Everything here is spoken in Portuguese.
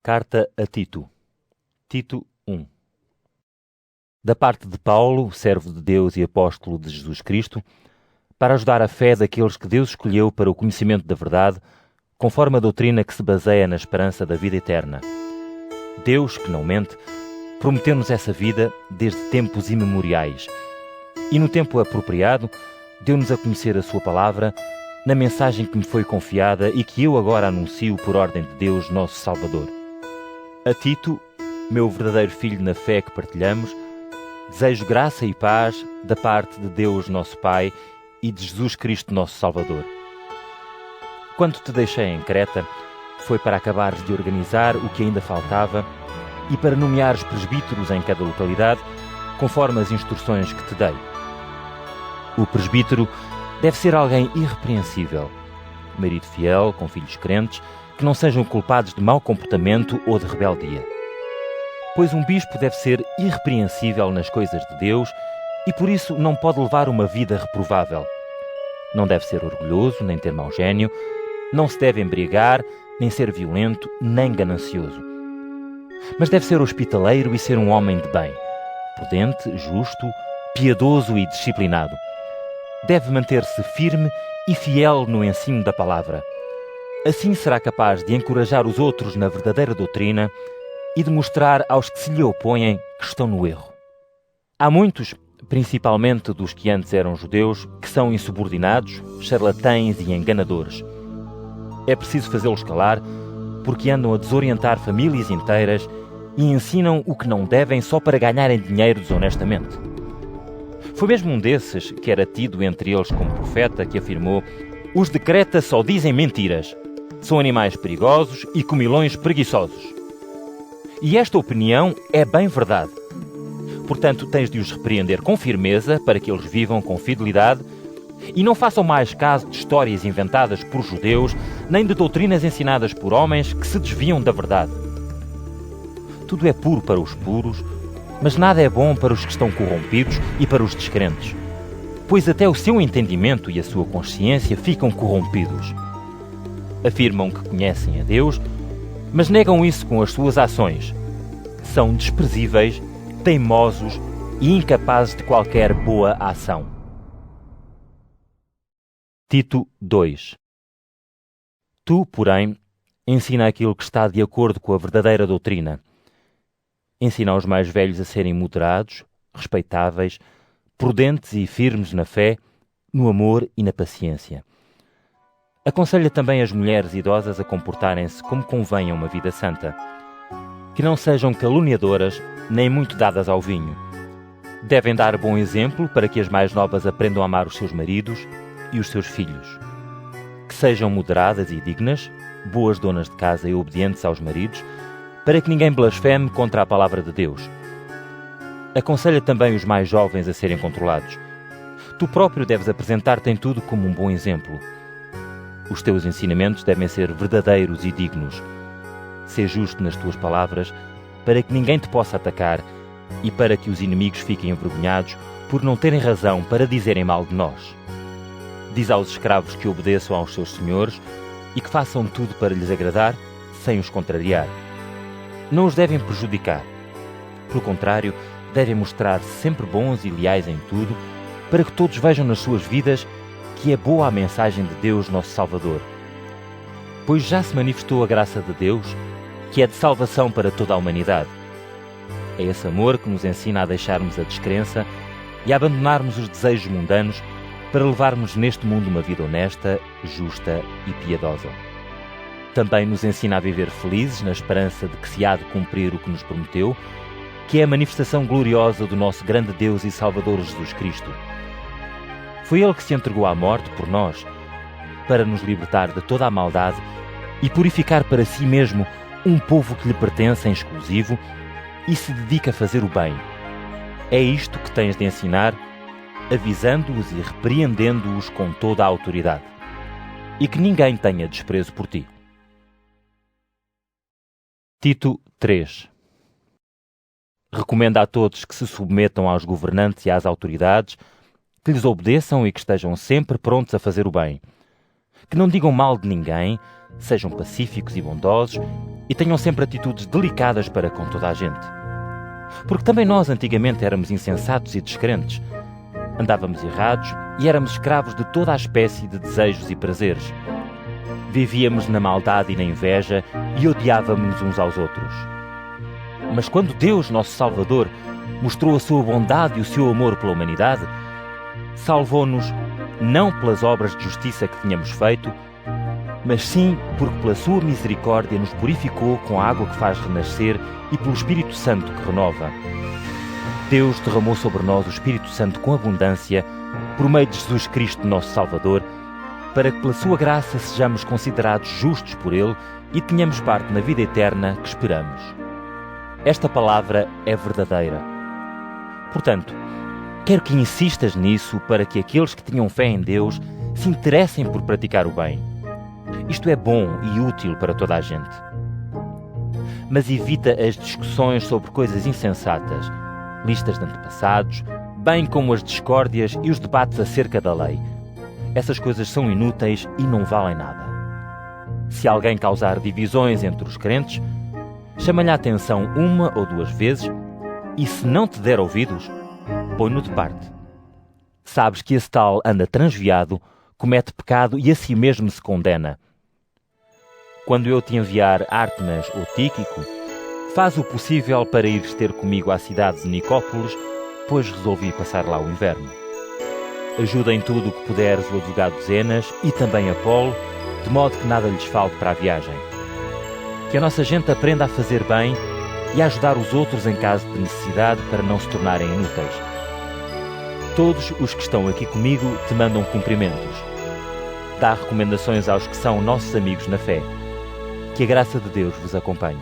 Carta a Tito. Tito 1. Da parte de Paulo, servo de Deus e apóstolo de Jesus Cristo, para ajudar a fé daqueles que Deus escolheu para o conhecimento da verdade, conforme a doutrina que se baseia na esperança da vida eterna. Deus, que não mente, prometeu-nos essa vida desde tempos imemoriais e, no tempo apropriado, deu-nos a conhecer a sua palavra na mensagem que me foi confiada e que eu agora anuncio por ordem de Deus, nosso Salvador. A Tito, meu verdadeiro filho na fé que partilhamos, desejo graça e paz da parte de Deus, nosso Pai, e de Jesus Cristo, nosso Salvador. Quando te deixei em Creta, foi para acabares de organizar o que ainda faltava e para nomeares presbíteros em cada localidade, conforme as instruções que te dei. O presbítero deve ser alguém irrepreensível, marido fiel, com filhos crentes, que não sejam culpados de mau comportamento ou de rebeldia. Pois um bispo deve ser irrepreensível nas coisas de Deus e por isso não pode levar uma vida reprovável. Não deve ser orgulhoso, nem ter mau gênio, não se deve embriagar, nem ser violento, nem ganancioso. Mas deve ser hospitaleiro e ser um homem de bem, prudente, justo, piedoso e disciplinado. Deve manter-se firme e fiel no ensino da palavra. Assim será capaz de encorajar os outros na verdadeira doutrina e de mostrar aos que se lhe opõem que estão no erro. Há muitos, principalmente dos que antes eram judeus, que são insubordinados, charlatães e enganadores. É preciso fazê-los calar, porque andam a desorientar famílias inteiras e ensinam o que não devem só para ganharem dinheiro desonestamente. Foi mesmo um desses, que era tido entre eles como profeta, que afirmou: "Os de Creta só dizem mentiras. São animais perigosos e comilões preguiçosos." E esta opinião é bem verdade. Portanto, tens de os repreender com firmeza para que eles vivam com fidelidade e não façam mais caso de histórias inventadas por judeus, nem de doutrinas ensinadas por homens que se desviam da verdade. Tudo é puro para os puros, mas nada é bom para os que estão corrompidos e para os descrentes, pois até o seu entendimento e a sua consciência ficam corrompidos. Afirmam que conhecem a Deus, mas negam isso com as suas ações. São desprezíveis, teimosos e incapazes de qualquer boa ação. Tito 2. Tu, porém, ensina aquilo que está de acordo com a verdadeira doutrina. Ensina os mais velhos a serem moderados, respeitáveis, prudentes e firmes na fé, no amor e na paciência. Aconselha também as mulheres idosas a comportarem-se como convém a uma vida santa, que não sejam caluniadoras nem muito dadas ao vinho. Devem dar bom exemplo para que as mais novas aprendam a amar os seus maridos e os seus filhos. Que sejam moderadas e dignas, boas donas de casa e obedientes aos maridos, para que ninguém blasfeme contra a palavra de Deus. Aconselha também os mais jovens a serem controlados. Tu próprio deves apresentar-te em tudo como um bom exemplo. Os teus ensinamentos devem ser verdadeiros e dignos. Sê justo nas tuas palavras, para que ninguém te possa atacar e para que os inimigos fiquem envergonhados por não terem razão para dizerem mal de nós. Diz aos escravos que obedeçam aos seus senhores e que façam tudo para lhes agradar, sem os contrariar. Não os devem prejudicar. Pelo contrário, devem mostrar-se sempre bons e leais em tudo, para que todos vejam nas suas vidas que é boa a mensagem de Deus, nosso Salvador. Pois já se manifestou a graça de Deus, que é de salvação para toda a humanidade. É esse amor que nos ensina a deixarmos a descrença e a abandonarmos os desejos mundanos para levarmos neste mundo uma vida honesta, justa e piedosa. Também nos ensina a viver felizes na esperança de que se há de cumprir o que nos prometeu, que é a manifestação gloriosa do nosso grande Deus e Salvador Jesus Cristo. Foi Ele que se entregou à morte por nós, para nos libertar de toda a maldade e purificar para si mesmo um povo que lhe pertence em exclusivo e se dedica a fazer o bem. É isto que tens de ensinar, avisando-os e repreendendo-os com toda a autoridade. E que ninguém tenha desprezo por ti. Tito 3. Recomenda a todos que se submetam aos governantes e às autoridades, que lhes obedeçam e que estejam sempre prontos a fazer o bem. Que não digam mal de ninguém, sejam pacíficos e bondosos e tenham sempre atitudes delicadas para com toda a gente. Porque também nós antigamente éramos insensatos e descrentes. Andávamos errados e éramos escravos de toda a espécie de desejos e prazeres. Vivíamos na maldade e na inveja e odiávamos uns aos outros. Mas quando Deus, nosso Salvador, mostrou a sua bondade e o seu amor pela humanidade, salvou-nos não pelas obras de justiça que tínhamos feito, mas sim porque pela sua misericórdia nos purificou com a água que faz renascer e pelo Espírito Santo que renova. Deus derramou sobre nós o Espírito Santo com abundância por meio de Jesus Cristo, nosso Salvador, para que pela sua graça sejamos considerados justos por Ele e tenhamos parte na vida eterna que esperamos. Esta palavra é verdadeira. Portanto, quero que insistas nisso para que aqueles que tinham fé em Deus se interessem por praticar o bem. Isto é bom e útil para toda a gente. Mas evita as discussões sobre coisas insensatas, listas de antepassados, bem como as discórdias e os debates acerca da lei. Essas coisas são inúteis e não valem nada. Se alguém causar divisões entre os crentes, chama-lhe a atenção 1 ou 2 vezes e, se não te der ouvidos, põe-no de parte. Sabes que esse tal anda transviado, comete pecado e a si mesmo se condena. Quando eu te enviar Ártemas ou Tíquico, faz o possível para ires ter comigo à cidade de Nicópolis, pois resolvi passar lá o inverno. Ajuda em tudo o que puderes o advogado Zenas e também Apolo, de modo que nada lhes falte para a viagem. Que a nossa gente aprenda a fazer bem e a ajudar os outros em caso de necessidade para não se tornarem inúteis. Todos os que estão aqui comigo te mandam cumprimentos. Dá recomendações aos que são nossos amigos na fé. Que a graça de Deus vos acompanhe.